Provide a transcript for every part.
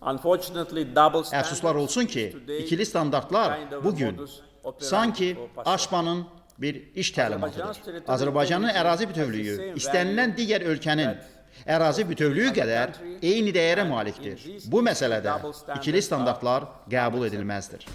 Əfsuslar olsun ki, ikili standartlar bugün sanki Aşpanın bir iş təlimatıdır. Azərbaycanın ərazi bütövlüyü istənilən digər ölkənin ərazi bütövlüyü qədər eyni dəyərə malikdir. Bu məsələdə ikili standartlar qəbul edilməzdir.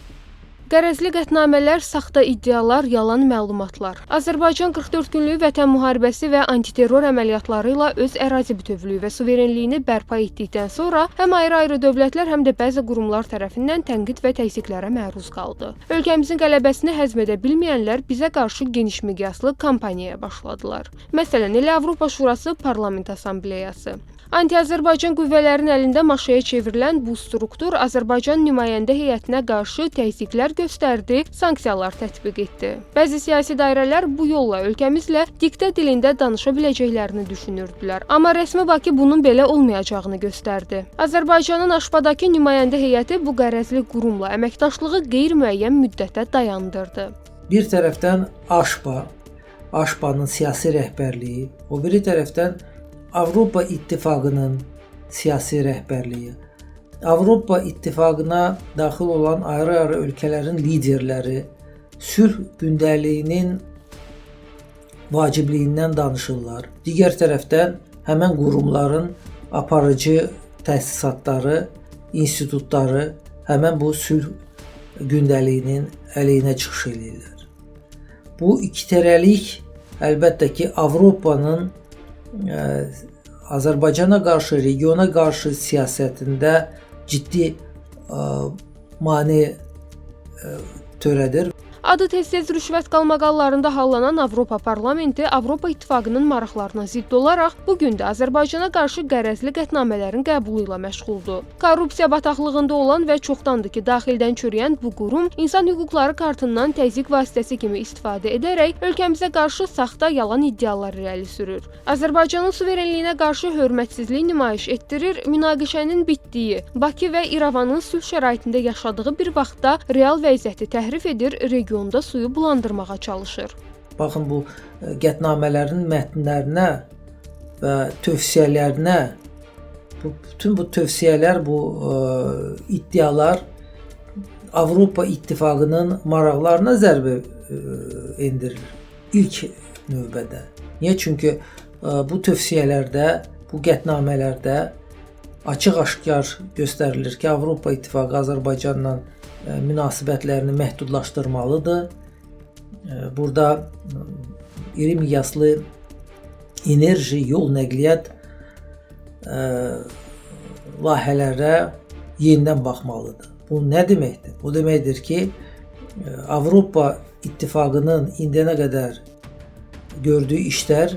Qərəzli qətnamələr, saxta iddialar, yalan məlumatlar. Azərbaycan 44 günlük vətən müharibəsi və antiterror əməliyyatları ilə öz ərazi bütövlüyü və suverenliyini bərpa etdikdən sonra həm ayrı-ayrı dövlətlər, həm də bəzi qurumlar tərəfindən tənqid və təzyiqlərə məruz qaldı. Ölkəmizin qələbəsini həzm edə bilməyənlər bizə qarşı geniş miqyaslı kampaniyaya başladılar. Məsələn, elə Avropa Şurası Parlament Assambleyası. Anti-Azərbaycan qüvvələrinin əlində maşaya çevrilən bu struktur Azərbaycan nümayəndə heyətinə qarşı təzyiqlər göstərdi, sanksiyalar tətbiq etdi. Bəzi siyasi dairələr bu yolla ölkəmizlə diktə dilində danışa biləcəklərini düşünürdülər. Amma rəsmi Bakı bunun belə olmayacağını göstərdi. Azərbaycanın Aşpadakı nümayəndə heyəti bu qərəzli qurumla əməkdaşlığı qeyri-müəyyən müddətə dayandırdı. Bir tərəfdən Aşpanın siyasi rəhbərliyi, o biri tərəfdən Avropa İttifaqının siyasi rəhbərliyi, Avropa İttifaqına daxil olan ayrı-ayrı ölkələrin liderləri sülh gündəliyinin vacibliyindən danışırlar. Digər tərəfdən həmən qurumların aparıcı təsisatları, institutları həmən bu sülh gündəliyinin əleyhinə çıxış edirlər. Bu ikitərəlik əlbəttə ki, Avropanın Azərbaycana qarşı, regiona qarşı siyasətində ciddi mane törədir. Adı tez-tez rüşvət qalmaqallarında hallanan Avropa Parlamenti Avropa İttifaqının maraqlarına zidd olaraq bugün də Azərbaycana qarşı qərəzli qətnamələrin qəbulu ilə məşğuldur. Korrupsiya bataqlığında olan və çoxdandır ki, daxildən çürüyən bu qurum insan hüquqları kartından təzyiq vasitəsi kimi istifadə edərək ölkəmizə qarşı saxta yalan iddialar irəli sürür. Azərbaycanın suverenliyinə qarşı hörmətsizlik nümayiş etdirir, münaqişənin bitdiyi, Bakı və İrəvanın sülh şəraitində yaşadığı bir vaxtda real vəziyyəti təhrif edir, regionda suyu bulandırmağa çalışır. Baxın, bu qətnamələrin mətnlərinə və tövsiyələrinə, bütün bu tövsiyələr, bu iddialar Avropa İttifaqının maraqlarına zərbə endirilir ilk növbədə. Niyə? Çünki bu tövsiyələrdə, bu qətnamələrdə açıq-aşkar göstərilir ki, Avropa İttifaqı Azərbaycanla münasibətlərini məhdudlaşdırmalıdır. Burada iri miqyaslı enerji, yol nəqliyyat layihələrə yenidən baxmalıdır. Bu nə deməkdir? Bu deməkdir ki, Avropa İttifaqının indiyənə qədər gördüyü işlər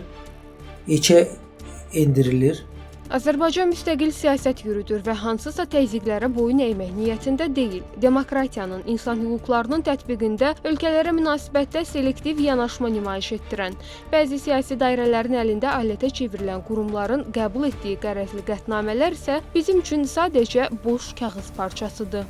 heçə endirilir. Azərbaycan müstəqil siyasət yürüdür və hansısa təzyiqlərə boyun əymək niyyətində deyil. Demokratiyanın, insan hüquqlarının tətbiqində ölkələrə münasibətdə selektiv yanaşma nümayiş etdirən, bəzi siyasi dairələrin əlində alətə çevrilən qurumların qəbul etdiyi qərəzli qətnamələr isə bizim üçün sadəcə boş kağız parçasıdır.